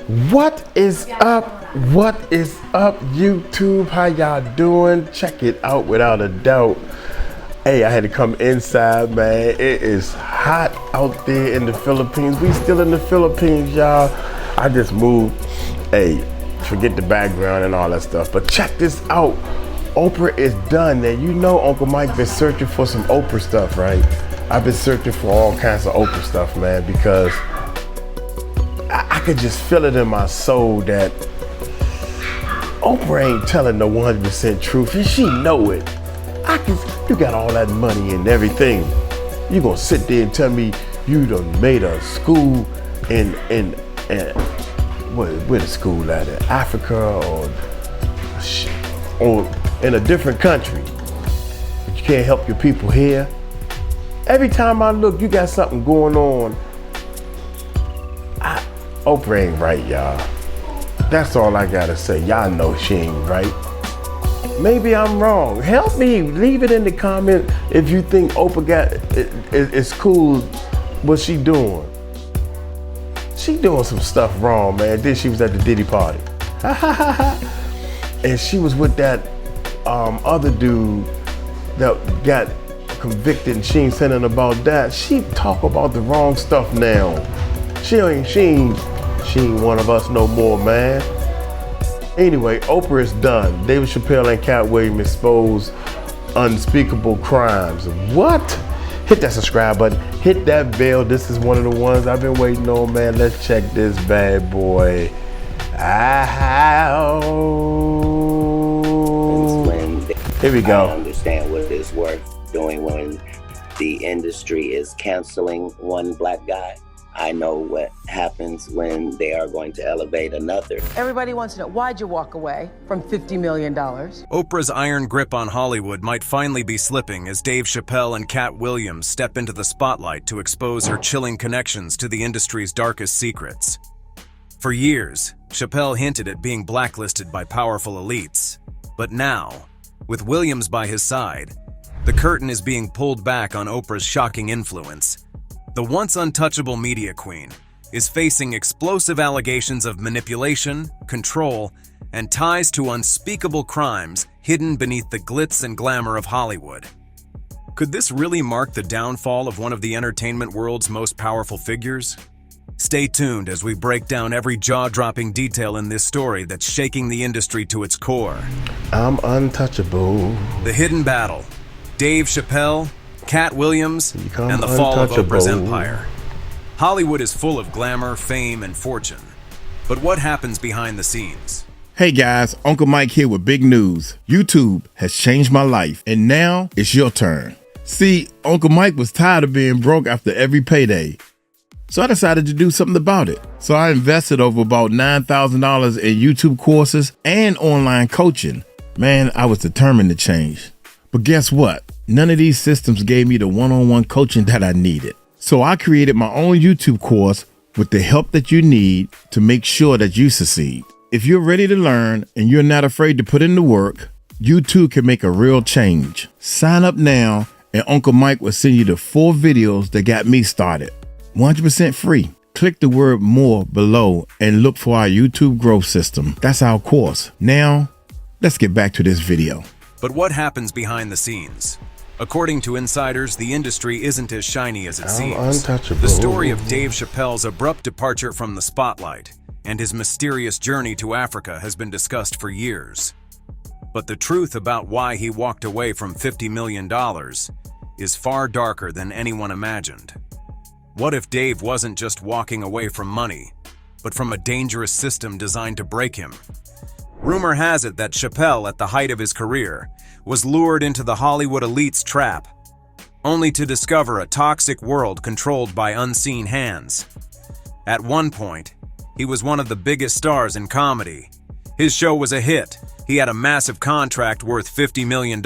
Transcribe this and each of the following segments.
What is up? What is up, YouTube? How y'all doing? Check it out without a doubt. Hey, I had to come inside, man. It is hot out there in the Philippines. We still in the Philippines, y'all. I just moved. Hey, forget the background and all that stuff. But check this out. Oprah is done. Now, you know Uncle Mike been searching for some Oprah stuff, right? I've been searching for all kinds of Oprah stuff, man, because I could just feel it in my soul that Oprah ain't telling the 100% truth, and she know it. You got all that money and everything. You gonna sit there and tell me you done made a school in where the school at? In Africa or in a different country? But you can't help your people here. Every time I look, you got something going on. Oprah ain't right, y'all. That's all I gotta say. Y'all know she ain't right. Maybe I'm wrong. Help me. Leave it in the comment if you think Oprah it's cool what she doing. She doing some stuff wrong, man. Then she was at the Diddy party. And she was with that other dude that got convicted, and she ain't saying nothing about that. She talk about the wrong stuff now. She ain't one of us no more, man. Anyway, Oprah is done. David Chappelle and Katt Williams expose unspeakable crimes. What? Hit that subscribe button. Hit that bell. This is one of the ones I've been waiting on, man. Let's check this bad boy out. Here we go. I understand what it's worth doing when the industry is canceling one black guy. I know what happens when they are going to elevate another. Everybody wants to know, why'd you walk away from $50 million? Oprah's iron grip on Hollywood might finally be slipping as Dave Chappelle and Katt Williams step into the spotlight to expose her chilling connections to the industry's darkest secrets. For years, Chappelle hinted at being blacklisted by powerful elites. But now, with Williams by his side, the curtain is being pulled back on Oprah's shocking influence. The once untouchable media queen is facing explosive allegations of manipulation, control, and ties to unspeakable crimes hidden beneath the glitz and glamour of Hollywood. Could this really mark the downfall of one of the entertainment world's most powerful figures? Stay tuned as we break down every jaw-dropping detail in this story that's shaking the industry to its core. I'm untouchable. The hidden battle. Dave Chappelle, Katt Williams, and the fall of Oprah's empire. Hollywood is full of glamour, fame, and fortune. But what happens behind the scenes? Hey guys, Uncle Mike here with big news. YouTube has changed my life, and now it's your turn. See, Uncle Mike was tired of being broke after every payday. So I decided to do something about it. So I invested over about $9,000 in YouTube courses and online coaching. Man, I was determined to change. But guess what? None of these systems gave me the one-on-one coaching that I needed. So I created my own YouTube course with the help that you need to make sure that you succeed. If you're ready to learn and you're not afraid to put in the work, you too can make a real change. Sign up now and Uncle Mike will send you the 4 videos that got me started. 100% free. Click the word more below and look for our YouTube growth system. That's our course. Now, let's get back to this video. But what happens behind the scenes? According to insiders, the industry isn't as shiny as it seems. The story of Dave Chappelle's abrupt departure from the spotlight and his mysterious journey to Africa has been discussed for years. But the truth about why he walked away from $50 million is far darker than anyone imagined. What if Dave wasn't just walking away from money, but from a dangerous system designed to break him? Rumor has it that Chappelle, at the height of his career, was lured into the Hollywood elite's trap, only to discover a toxic world controlled by unseen hands. At one point, he was one of the biggest stars in comedy. His show was a hit. He had a massive contract worth $50 million,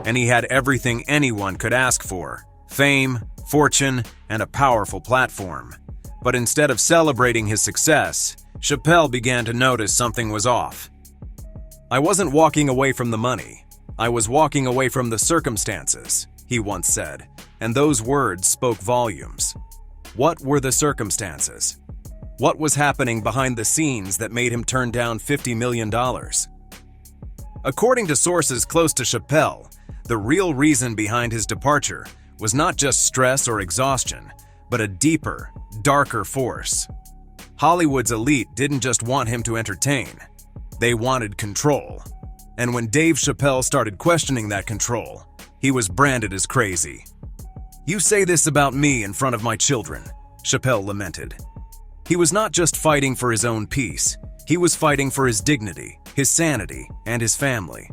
and he had everything anyone could ask for: fame, fortune, and a powerful platform. But instead of celebrating his success, Chappelle began to notice something was off. "I wasn't walking away from the money. I was walking away from the circumstances," he once said, and those words spoke volumes. What were the circumstances? What was happening behind the scenes that made him turn down $50 million? According to sources close to Chappelle, the real reason behind his departure was not just stress or exhaustion, but a deeper, darker force. Hollywood's elite didn't just want him to entertain. They wanted control. And when Dave Chappelle started questioning that control, he was branded as crazy. "You say this about me in front of my children," Chappelle lamented. He was not just fighting for his own peace, he was fighting for his dignity, his sanity, and his family.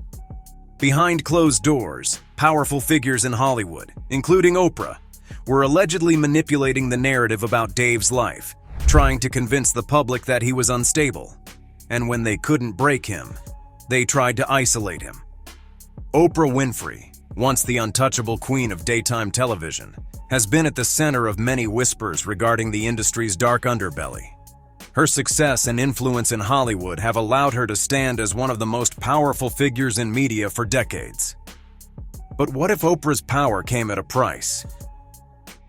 Behind closed doors, powerful figures in Hollywood, including Oprah, were allegedly manipulating the narrative about Dave's life, trying to convince the public that he was unstable. And when they couldn't break him, they tried to isolate him. Oprah Winfrey, once the untouchable queen of daytime television, has been at the center of many whispers regarding the industry's dark underbelly. Her success and influence in Hollywood have allowed her to stand as one of the most powerful figures in media for decades. But what if Oprah's power came at a price?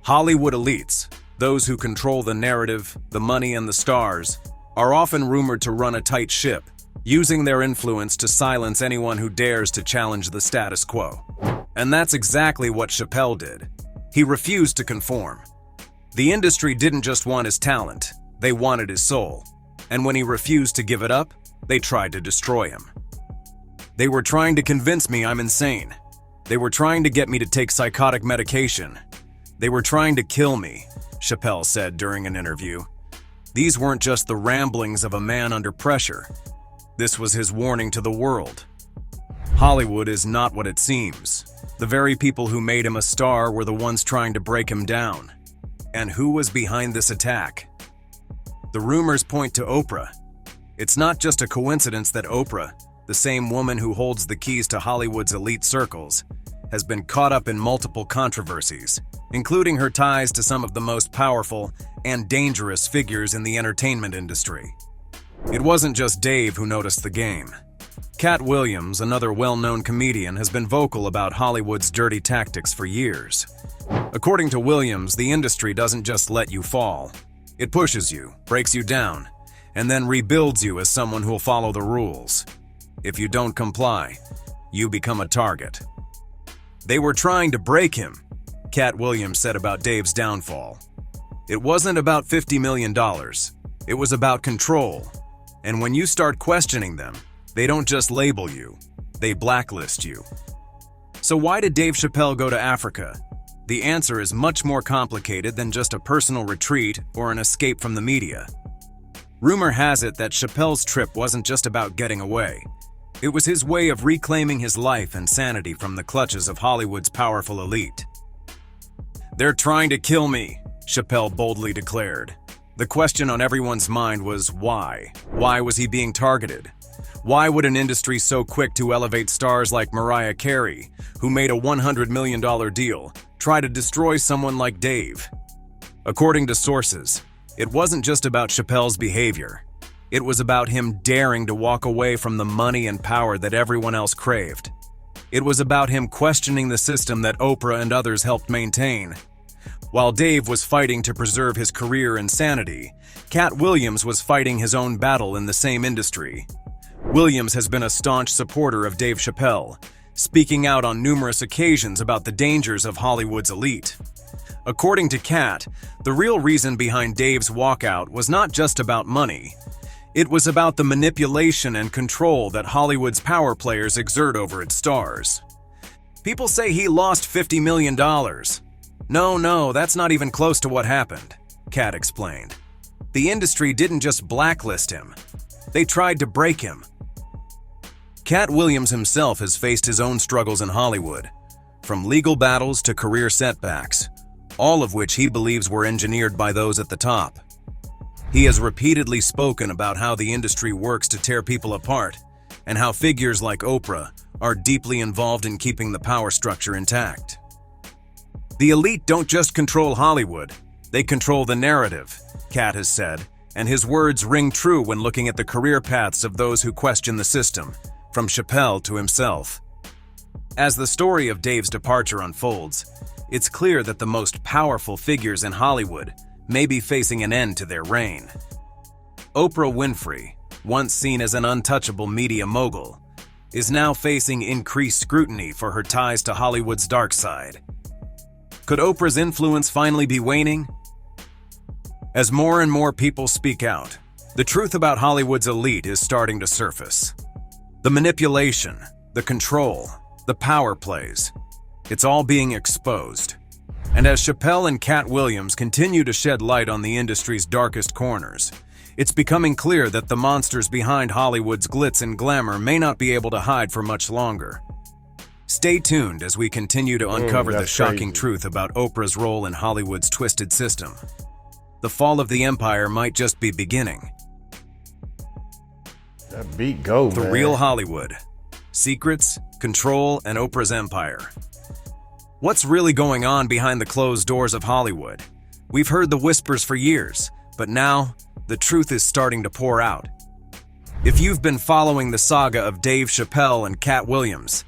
Hollywood elites, those who control the narrative, the money, and the stars, are often rumored to run a tight ship, using their influence to silence anyone who dares to challenge the status quo. And that's exactly what Chappelle did. He refused to conform. The industry didn't just want his talent, they wanted his soul. And when he refused to give it up, they tried to destroy him. "They were trying to convince me I'm insane. They were trying to get me to take psychotic medication. They were trying to kill me," Chappelle said during an interview. These weren't just the ramblings of a man under pressure. This was his warning to the world. Hollywood is not what it seems. The very people who made him a star were the ones trying to break him down. And who was behind this attack? The rumors point to Oprah. It's not just a coincidence that Oprah, the same woman who holds the keys to Hollywood's elite circles, has been caught up in multiple controversies, including her ties to some of the most powerful and dangerous figures in the entertainment industry. It wasn't just Dave who noticed the game. Katt Williams, another well-known comedian, has been vocal about Hollywood's dirty tactics for years. According to Williams, the industry doesn't just let you fall. It pushes you, breaks you down, and then rebuilds you as someone who'll follow the rules. If you don't comply, you become a target. "They were trying to break him," Katt Williams said about Dave's downfall. "It wasn't about $50 million. It was about control. And when you start questioning them, they don't just label you, they blacklist you." So why did Dave Chappelle go to Africa? The answer is much more complicated than just a personal retreat or an escape from the media. Rumor has it that Chappelle's trip wasn't just about getting away. It was his way of reclaiming his life and sanity from the clutches of Hollywood's powerful elite. "They're trying to kill me," Chappelle boldly declared. The question on everyone's mind was why? Why was he being targeted? Why would an industry so quick to elevate stars like Mariah Carey, who made a $100 million deal, try to destroy someone like Dave? According to sources, it wasn't just about Chappelle's behavior. It was about him daring to walk away from the money and power that everyone else craved. It was about him questioning the system that Oprah and others helped maintain. While Dave was fighting to preserve his career and sanity, Katt Williams was fighting his own battle in the same industry. Williams has been a staunch supporter of Dave Chappelle, speaking out on numerous occasions about the dangers of Hollywood's elite. According to Katt, the real reason behind Dave's walkout was not just about money. It was about the manipulation and control that Hollywood's power players exert over its stars. "People say he lost $50 million. No, that's not even close to what happened," Katt explained. "The industry didn't just blacklist him. They tried to break him." Katt Williams himself has faced his own struggles in Hollywood, from legal battles to career setbacks, all of which he believes were engineered by those at the top. He has repeatedly spoken about how the industry works to tear people apart, and how figures like Oprah are deeply involved in keeping the power structure intact. "The elite don't just control Hollywood, they control the narrative," Katt has said, and his words ring true when looking at the career paths of those who question the system, from Chappelle to himself. As the story of Dave's departure unfolds, it's clear that the most powerful figures in Hollywood may be facing an end to their reign. Oprah Winfrey, once seen as an untouchable media mogul, is now facing increased scrutiny for her ties to Hollywood's dark side. Could Oprah's influence finally be waning? As more and more people speak out, the truth about Hollywood's elite is starting to surface. The manipulation, the control, the power plays, it's all being exposed. And as Chappelle and Katt Williams continue to shed light on the industry's darkest corners, it's becoming clear that the monsters behind Hollywood's glitz and glamour may not be able to hide for much longer. Stay tuned as we continue to uncover the shocking truth about Oprah's role in Hollywood's twisted system. The fall of the empire might just be beginning. That beat go, man. The real Hollywood. Secrets, control, and Oprah's empire. What's really going on behind the closed doors of Hollywood? We've heard the whispers for years, but now, the truth is starting to pour out. If you've been following the saga of Dave Chappelle and Katt Williams,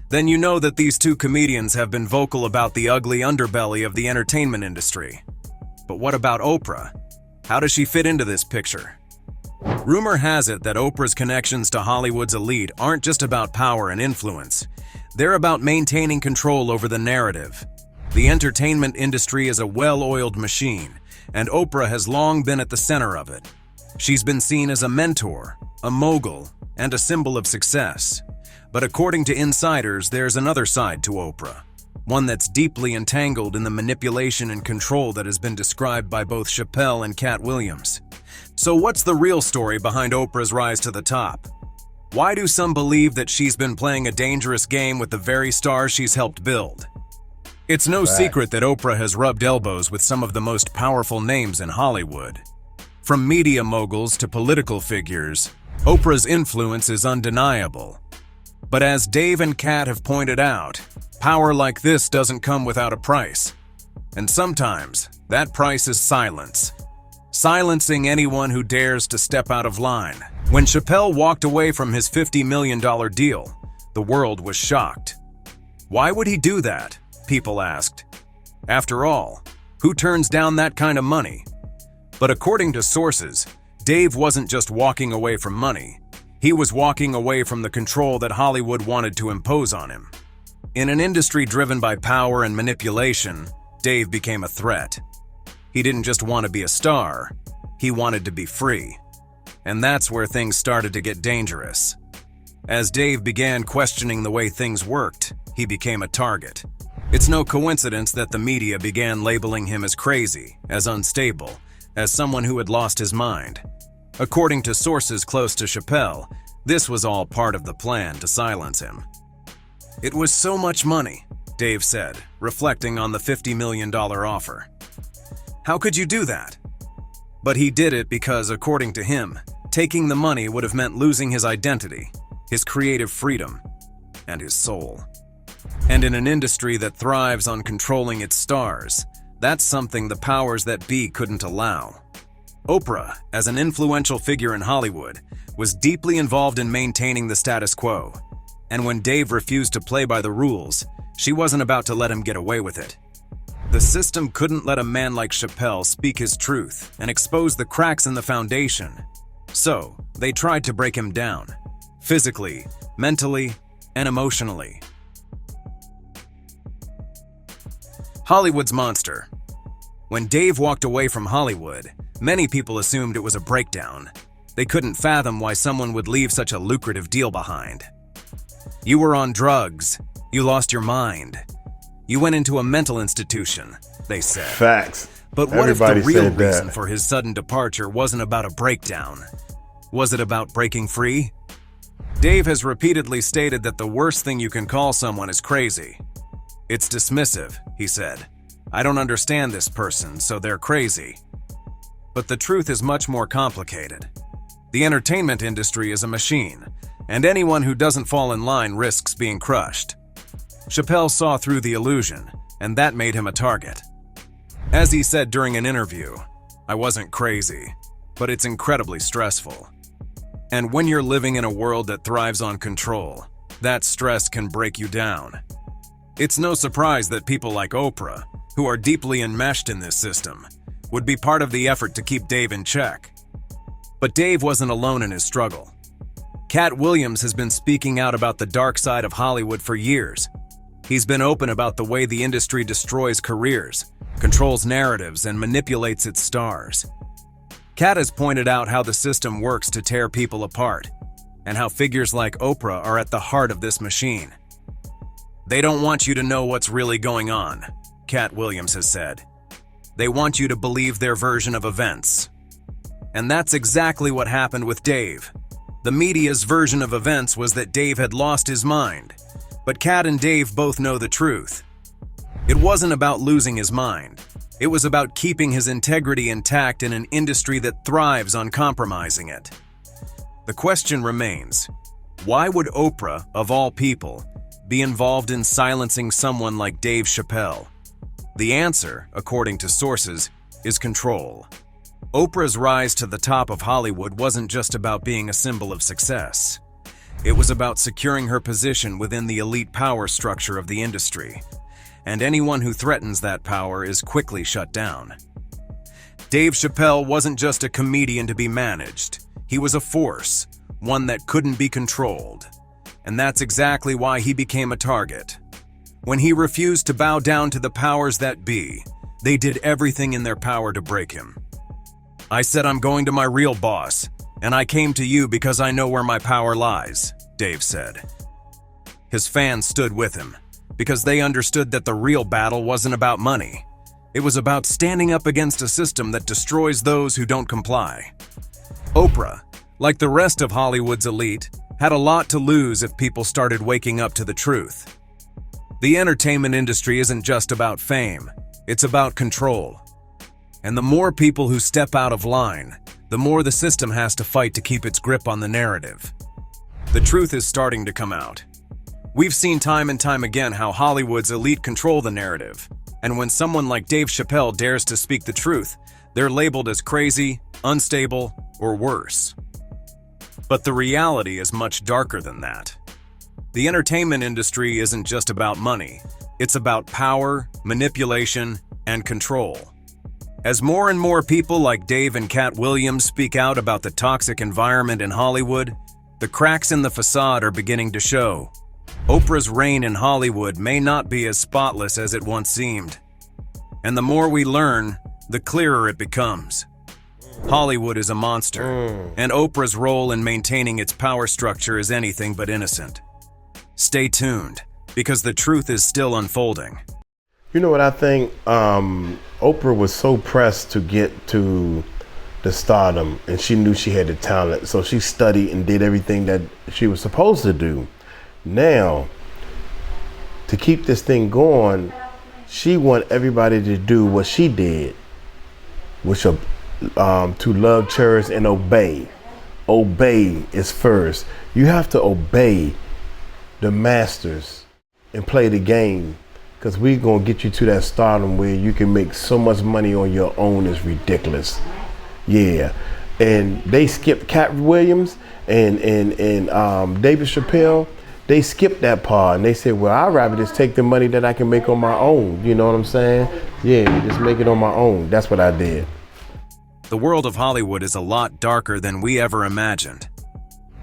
then you know that these two comedians have been vocal about the ugly underbelly of the entertainment industry. But what about Oprah? How does she fit into this picture? Rumor has it that Oprah's connections to Hollywood's elite aren't just about power and influence. They're about maintaining control over the narrative. The entertainment industry is a well-oiled machine, and Oprah has long been at the center of it. She's been seen as a mentor, a mogul, and a symbol of success. But according to insiders, there's another side to Oprah, one that's deeply entangled in the manipulation and control that has been described by both Chappelle and Katt Williams. So what's the real story behind Oprah's rise to the top? Why do some believe that she's been playing a dangerous game with the very stars she's helped build? It's no secret that Oprah has rubbed elbows with some of the most powerful names in Hollywood. From media moguls to political figures, Oprah's influence is undeniable. But as Dave and Katt have pointed out, power like this doesn't come without a price. And sometimes, that price is silence. Silencing anyone who dares to step out of line. When Chappelle walked away from his $50 million deal, the world was shocked. Why would he do that? People asked. After all, who turns down that kind of money? But according to sources, Dave wasn't just walking away from money. He was walking away from the control that Hollywood wanted to impose on him. In an industry driven by power and manipulation, Dave became a threat. He didn't just want to be a star, he wanted to be free. And that's where things started to get dangerous. As Dave began questioning the way things worked, he became a target. It's no coincidence that the media began labeling him as crazy, as unstable, as someone who had lost his mind. According to sources close to Chappelle, this was all part of the plan to silence him. It was so much money, Dave said, reflecting on the $50 million offer. How could you do that? But he did it because, according to him, taking the money would have meant losing his identity, his creative freedom, and his soul. And in an industry that thrives on controlling its stars, that's something the powers that be couldn't allow. Oprah, as an influential figure in Hollywood, was deeply involved in maintaining the status quo. And when Dave refused to play by the rules, she wasn't about to let him get away with it. The system couldn't let a man like Chappelle speak his truth and expose the cracks in the foundation. So, they tried to break him down, physically, mentally, and emotionally. Hollywood's monster. When Dave walked away from Hollywood, many people assumed it was a breakdown. They couldn't fathom why someone would leave such a lucrative deal behind. You were on drugs. You lost your mind. You went into a mental institution, they said. Facts. But what if the real reason for his sudden departure wasn't about a breakdown? Was it about breaking free? Dave has repeatedly stated that the worst thing you can call someone is crazy. It's dismissive, he said. I don't understand this person, so they're crazy. But the truth is much more complicated. The entertainment industry is a machine, and anyone who doesn't fall in line risks being crushed. Chappelle saw through the illusion, and that made him a target. As he said during an interview, I wasn't crazy, but it's incredibly stressful. And when you're living in a world that thrives on control, that stress can break you down. It's no surprise that people like Oprah, who are deeply enmeshed in this system, would be part of the effort to keep Dave in check. But Dave wasn't alone in his struggle. Katt Williams has been speaking out about the dark side of Hollywood for years. He's been open about the way the industry destroys careers, controls narratives, and manipulates its stars. Katt has pointed out how the system works to tear people apart, and how figures like Oprah are at the heart of this machine. "They don't want you to know what's really going on," Katt Williams has said. "They want you to believe their version of events." And that's exactly what happened with Dave. The media's version of events was that Dave had lost his mind, but Katt and Dave both know the truth. It wasn't about losing his mind. It was about keeping his integrity intact in an industry that thrives on compromising it. The question remains, why would Oprah, of all people, be involved in silencing someone like Dave Chappelle? The answer, according to sources, is control. Oprah's rise to the top of Hollywood wasn't just about being a symbol of success. It was about securing her position within the elite power structure of the industry. And anyone who threatens that power is quickly shut down. Dave Chappelle wasn't just a comedian to be managed. He was a force, one that couldn't be controlled. And that's exactly why he became a target. When he refused to bow down to the powers that be, they did everything in their power to break him. "I said I'm going to my real boss, and I came to you because I know where my power lies," Dave said. His fans stood with him, because they understood that the real battle wasn't about money. It was about standing up against a system that destroys those who don't comply. Oprah, like the rest of Hollywood's elite, had a lot to lose if people started waking up to the truth. The entertainment industry isn't just about fame, it's about control. And the more people who step out of line, the more the system has to fight to keep its grip on the narrative. The truth is starting to come out. We've seen time and time again how Hollywood's elite control the narrative, and when someone like Dave Chappelle dares to speak the truth, they're labeled as crazy, unstable, or worse. But the reality is much darker than that. The entertainment industry isn't just about money, it's about power, manipulation, and control. As more and more people like Dave and Katt Williams speak out about the toxic environment in Hollywood, the cracks in the facade are beginning to show. Oprah's reign in Hollywood may not be as spotless as it once seemed. And the more we learn, the clearer it becomes. Hollywood is a monster, and Oprah's role in maintaining its power structure is anything but innocent. Stay tuned, because the truth is still unfolding. You know what I think? Oprah was so pressed to get to the stardom, and she knew she had the talent, so she studied and did everything that she was supposed to do. Now, to keep this thing going, she want everybody to do what she did, which to love, cherish, and obey. Obey is first. You have to obey the masters and play the game, because we're going to get you to that stardom where you can make so much money on your own. Is ridiculous. Yeah. And they skipped Katt Williams and David Chappelle. They skipped that part and they said, well, I'd rather just take the money that I can make on my own. You know what I'm saying? Yeah, just make it on my own. That's what I did. The world of Hollywood is a lot darker than we ever imagined.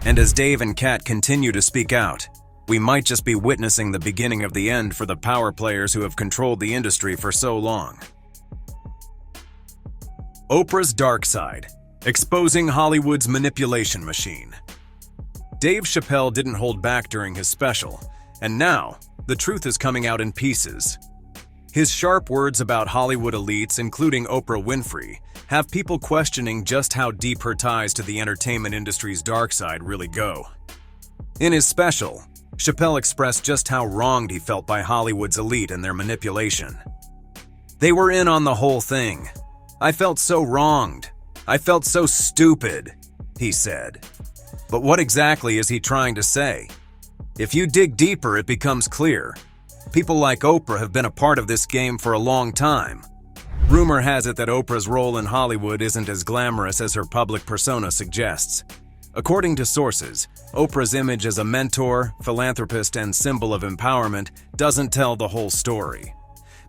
And as Dave and Katt continue to speak out, we might just be witnessing the beginning of the end for the power players who have controlled the industry for so long. Oprah's dark side, exposing Hollywood's manipulation machine. Dave Chappelle didn't hold back during his special, and now the truth is coming out in pieces. His sharp words about Hollywood elites, including Oprah Winfrey, have people questioning just how deep her ties to the entertainment industry's dark side really go. In his special, Chappelle expressed just how wronged he felt by Hollywood's elite and their manipulation. "They were in on the whole thing. I felt so wronged. I felt so stupid," he said. But what exactly is he trying to say? If you dig deeper, it becomes clear. People like Oprah have been a part of this game for a long time. Rumor has it that Oprah's role in Hollywood isn't as glamorous as her public persona suggests. According to sources, Oprah's image as a mentor, philanthropist, and symbol of empowerment doesn't tell the whole story.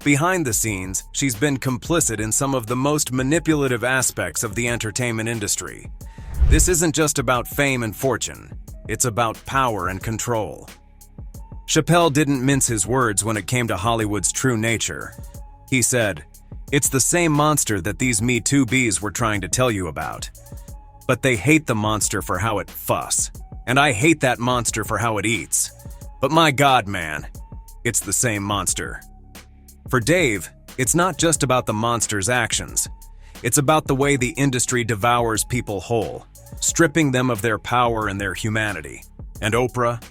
Behind the scenes, she's been complicit in some of the most manipulative aspects of the entertainment industry. This isn't just about fame and fortune, it's about power and control. Chappelle didn't mince his words when it came to Hollywood's true nature. He said, "It's the same monster that these Me Too bees were trying to tell you about. But they hate the monster for how it fuss, and I hate that monster for how it eats. But my God, man, it's the same monster." For Dave, it's not just about the monster's actions. It's about the way the industry devours people whole, stripping them of their power and their humanity. And Oprah?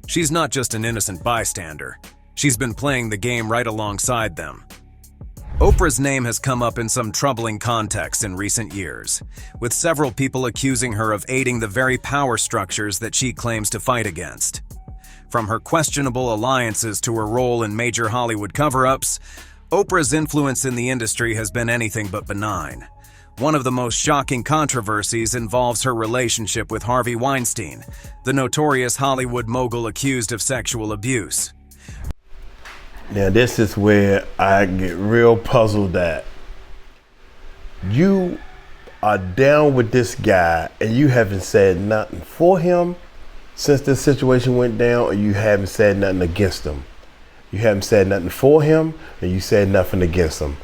She's not just an innocent bystander. She's been playing the game right alongside them. Oprah's name has come up in some troubling contexts in recent years, with several people accusing her of aiding the very power structures that she claims to fight against. From her questionable alliances to her role in major Hollywood cover-ups, Oprah's influence in the industry has been anything but benign. One of the most shocking controversies involves her relationship with Harvey Weinstein, the notorious Hollywood mogul accused of sexual abuse. Now this is where I get real puzzled at. You are down with this guy and you haven't said nothing for him since this situation went down, or you haven't said nothing against him. You haven't said nothing for him and you said nothing against him.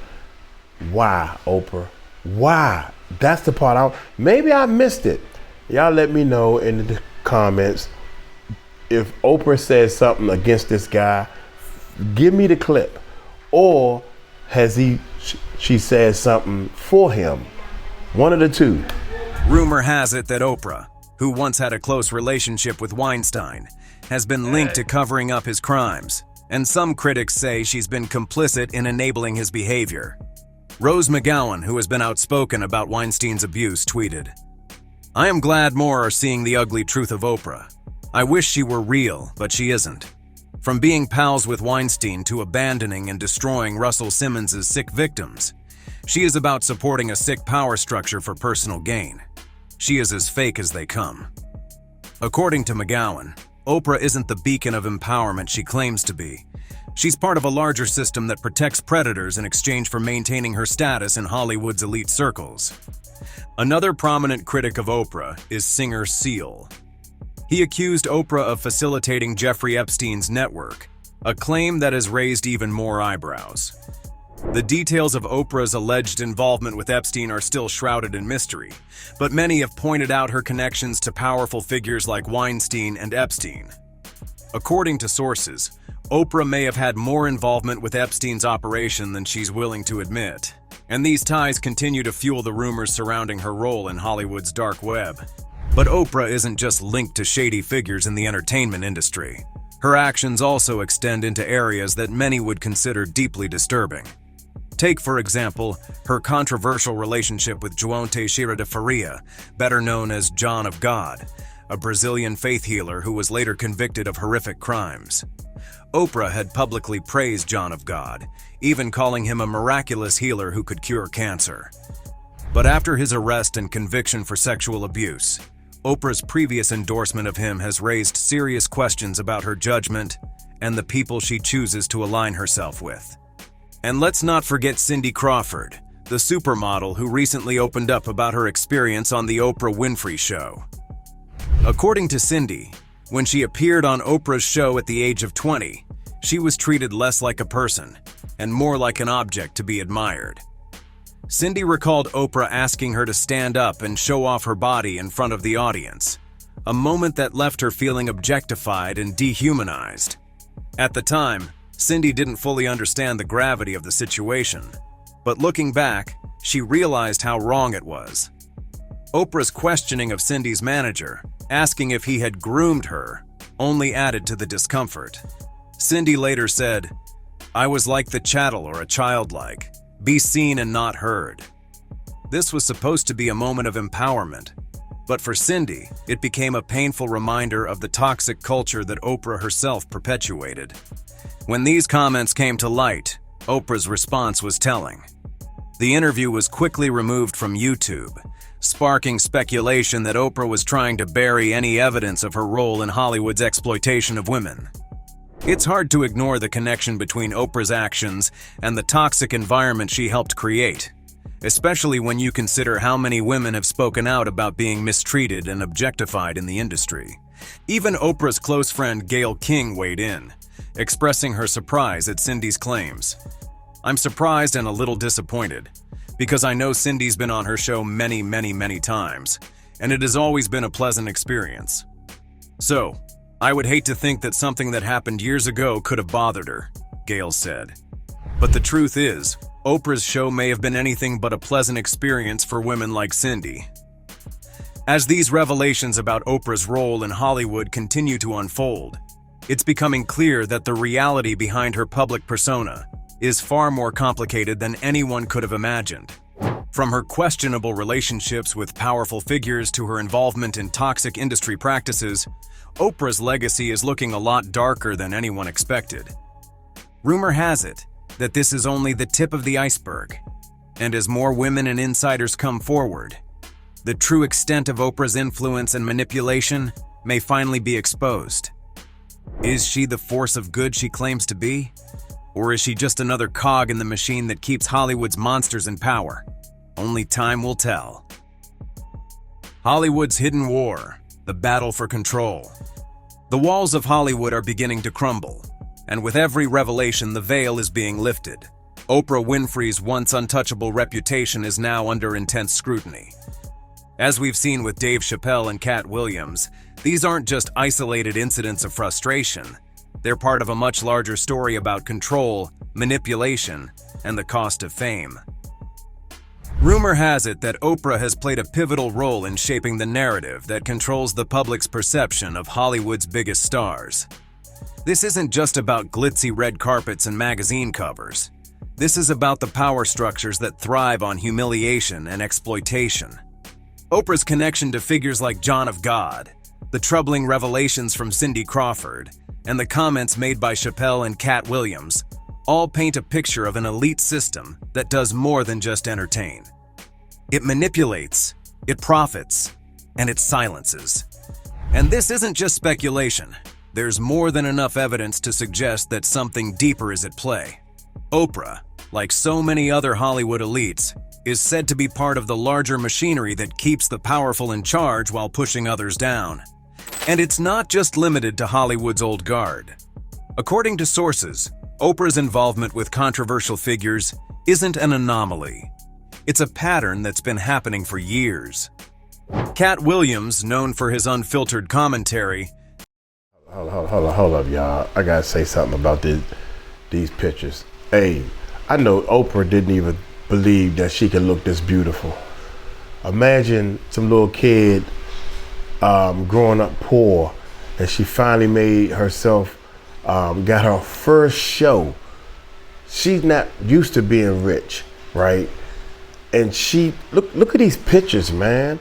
Why, Oprah? Why? That's the part maybe I missed it. Y'all let me know in the comments if Oprah says something against this guy. Give me the clip. Or has she said something for him? One of the two. Rumor has it that Oprah, who once had a close relationship with Weinstein, has been linked to covering up his crimes, and some critics say she's been complicit in enabling his behavior. Rose McGowan, who has been outspoken about Weinstein's abuse, tweeted, "I am glad more are seeing the ugly truth of Oprah. I wish she were real, but she isn't. From being pals with Weinstein to abandoning and destroying Russell Simmons' sick victims, she is about supporting a sick power structure for personal gain. She is as fake as they come." According to McGowan, Oprah isn't the beacon of empowerment she claims to be. She's part of a larger system that protects predators in exchange for maintaining her status in Hollywood's elite circles. Another prominent critic of Oprah is singer Seal. He accused Oprah of facilitating Jeffrey Epstein's network, a claim that has raised even more eyebrows. The details of Oprah's alleged involvement with Epstein are still shrouded in mystery, but many have pointed out her connections to powerful figures like Weinstein and Epstein. According to sources, Oprah may have had more involvement with Epstein's operation than she's willing to admit, and these ties continue to fuel the rumors surrounding her role in Hollywood's dark web. But Oprah isn't just linked to shady figures in the entertainment industry. Her actions also extend into areas that many would consider deeply disturbing. Take, for example, her controversial relationship with João Teixeira de Faria, better known as John of God, a Brazilian faith healer who was later convicted of horrific crimes. Oprah had publicly praised John of God, even calling him a miraculous healer who could cure cancer. But after his arrest and conviction for sexual abuse, Oprah's previous endorsement of him has raised serious questions about her judgment and the people she chooses to align herself with. And let's not forget Cindy Crawford, the supermodel who recently opened up about her experience on The Oprah Winfrey Show. According to Cindy, when she appeared on Oprah's show at the age of 20, she was treated less like a person and more like an object to be admired. Cindy recalled Oprah asking her to stand up and show off her body in front of the audience, a moment that left her feeling objectified and dehumanized. At the time, Cindy didn't fully understand the gravity of the situation, but looking back, she realized how wrong it was. Oprah's questioning of Cindy's manager, asking if he had groomed her, only added to the discomfort. Cindy later said, "I was like the chattel or a childlike, be seen and not heard." This was supposed to be a moment of empowerment, but for Cindy, it became a painful reminder of the toxic culture that Oprah herself perpetuated. When these comments came to light, Oprah's response was telling. The interview was quickly removed from YouTube, sparking speculation that Oprah was trying to bury any evidence of her role in Hollywood's exploitation of women. It's hard to ignore the connection between Oprah's actions and the toxic environment she helped create. especially when you consider how many women have spoken out about being mistreated and objectified in the industry. Even Oprah's close friend Gayle King weighed in, expressing her surprise at Cindy's claims. "I'm surprised and a little disappointed, because I know Cindy's been on her show many times, and it has always been a pleasant experience. So, I would hate to think that something that happened years ago could have bothered her," Gayle said. But the truth is, Oprah's show may have been anything but a pleasant experience for women like Cindy. As these revelations about Oprah's role in Hollywood continue to unfold, it's becoming clear that the reality behind her public persona is far more complicated than anyone could have imagined. From her questionable relationships with powerful figures to her involvement in toxic industry practices, Oprah's legacy is looking a lot darker than anyone expected. Rumor has it that this is only the tip of the iceberg, and as more women and insiders come forward, the true extent of Oprah's influence and manipulation may finally be exposed. Is she the force of good she claims to be? Or is she just another cog in the machine that keeps Hollywood's monsters in power? Only time will tell. Hollywood's hidden war, the battle for control. The walls of Hollywood are beginning to crumble, and with every revelation the veil is being lifted. Oprah Winfrey's once untouchable reputation is now under intense scrutiny. As we've seen with Dave Chappelle and Katt Williams, these aren't just isolated incidents of frustration. They're part of a much larger story about control, manipulation, and the cost of fame. Rumor has it that Oprah has played a pivotal role in shaping the narrative that controls the public's perception of Hollywood's biggest stars. This isn't just about glitzy red carpets and magazine covers. This is about the power structures that thrive on humiliation and exploitation. Oprah's connection to figures like John of God, the troubling revelations from Cindy Crawford, and the comments made by Chappelle and Katt Williams all paint a picture of an elite system that does more than just entertain. It manipulates, it profits, and it silences. And this isn't just speculation. There's more than enough evidence to suggest that something deeper is at play. Oprah, like so many other Hollywood elites, is said to be part of the larger machinery that keeps the powerful in charge while pushing others down. And it's not just limited to Hollywood's old guard. According to sources, Oprah's involvement with controversial figures isn't an anomaly. It's a pattern that's been happening for years. Katt Williams, known for his unfiltered commentary. Hold up, y'all. I gotta say something about these pictures. Hey, I know Oprah didn't even believe that she could look this beautiful. Imagine some little kid growing up poor, and she finally made herself, got her first show. She's not used to being rich, right? And she, look at these pictures, man.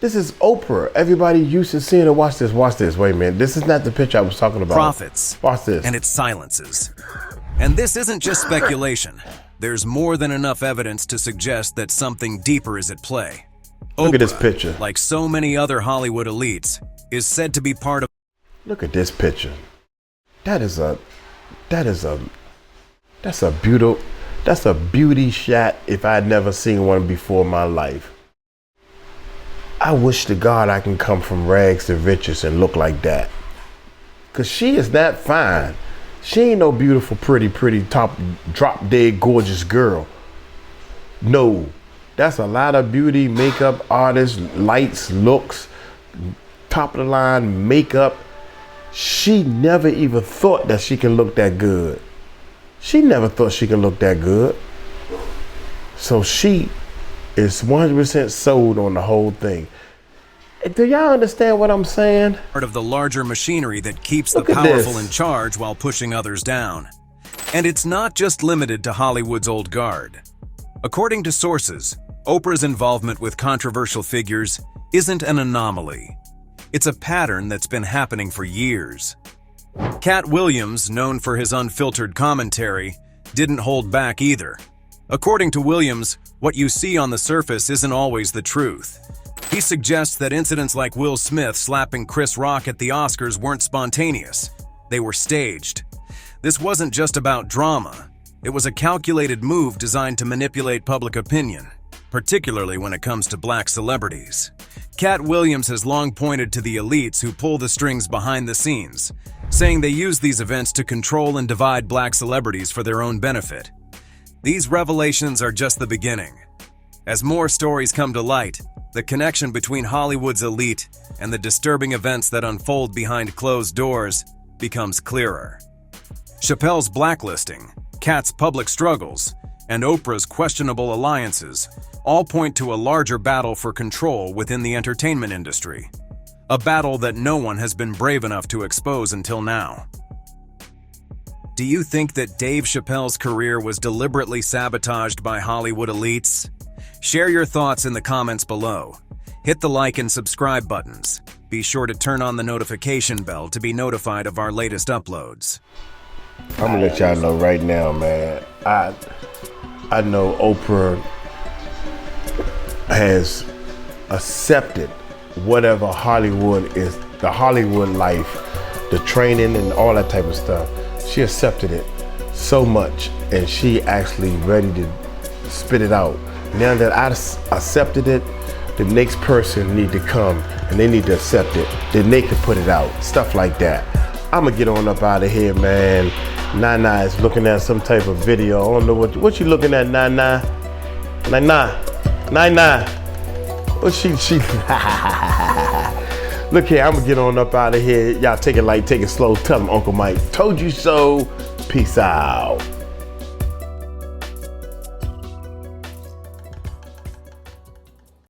This is Oprah. Everybody used to seeing her. Watch this. Wait a minute. This is not the picture I was talking about. Profits. Watch this. And it silences. And this isn't just speculation. There's more than enough evidence to suggest that something deeper is at play. Oprah, look at this picture. Like so many other Hollywood elites, is said to be part of. Look at this picture. That's a beauty shot if I'd never seen one before in my life. I wish to God I can come from rags to riches and look like that. Cause she is not fine. She ain't no beautiful, pretty, top, drop dead gorgeous girl. No, that's a lot of beauty, makeup, artists, lights, looks, top of the line makeup. She never even thought that she can look that good. She never thought she could look that good. So she is 100% sold on the whole thing. Do y'all understand what I'm saying? Part of the larger machinery that keeps the powerful in charge while pushing others down. And it's not just limited to Hollywood's old guard. According to sources, Oprah's involvement with controversial figures isn't an anomaly. It's a pattern that's been happening for years. Katt Williams, known for his unfiltered commentary, didn't hold back either. According to Williams, what you see on the surface isn't always the truth. He suggests that incidents like Will Smith slapping Chris Rock at the Oscars weren't spontaneous. They were staged. This wasn't just about drama. It was a calculated move designed to manipulate public opinion. particularly when it comes to black celebrities. Katt Williams has long pointed to the elites who pull the strings behind the scenes, saying they use these events to control and divide black celebrities for their own benefit. These revelations are just the beginning. As more stories come to light, the connection between Hollywood's elite and the disturbing events that unfold behind closed doors becomes clearer. Chappelle's blacklisting, Katt's public struggles, and Oprah's questionable alliances all point to a larger battle for control within the entertainment industry. A battle that no one has been brave enough to expose until now. Do you think that Dave Chappelle's career was deliberately sabotaged by Hollywood elites? Share your thoughts in the comments below. Hit the like and subscribe buttons. Be sure to turn on the notification bell to be notified of our latest uploads. I'm gonna let y'all know right now, man. I know Oprah has accepted whatever Hollywood is, the Hollywood life, the training and all that type of stuff. She accepted it so much, and she actually ready to spit it out. Now that I accepted it, the next person need to come and they need to accept it. Then they can put it out, stuff like that. I'm gonna get on up out of here, man. Nana is looking at some type of video. I don't know what you looking at, Nana. Nana. What she Look here, I'm gonna get on up out of here. Y'all take it light, take it slow. Tell them Uncle Mike told you so. Peace out.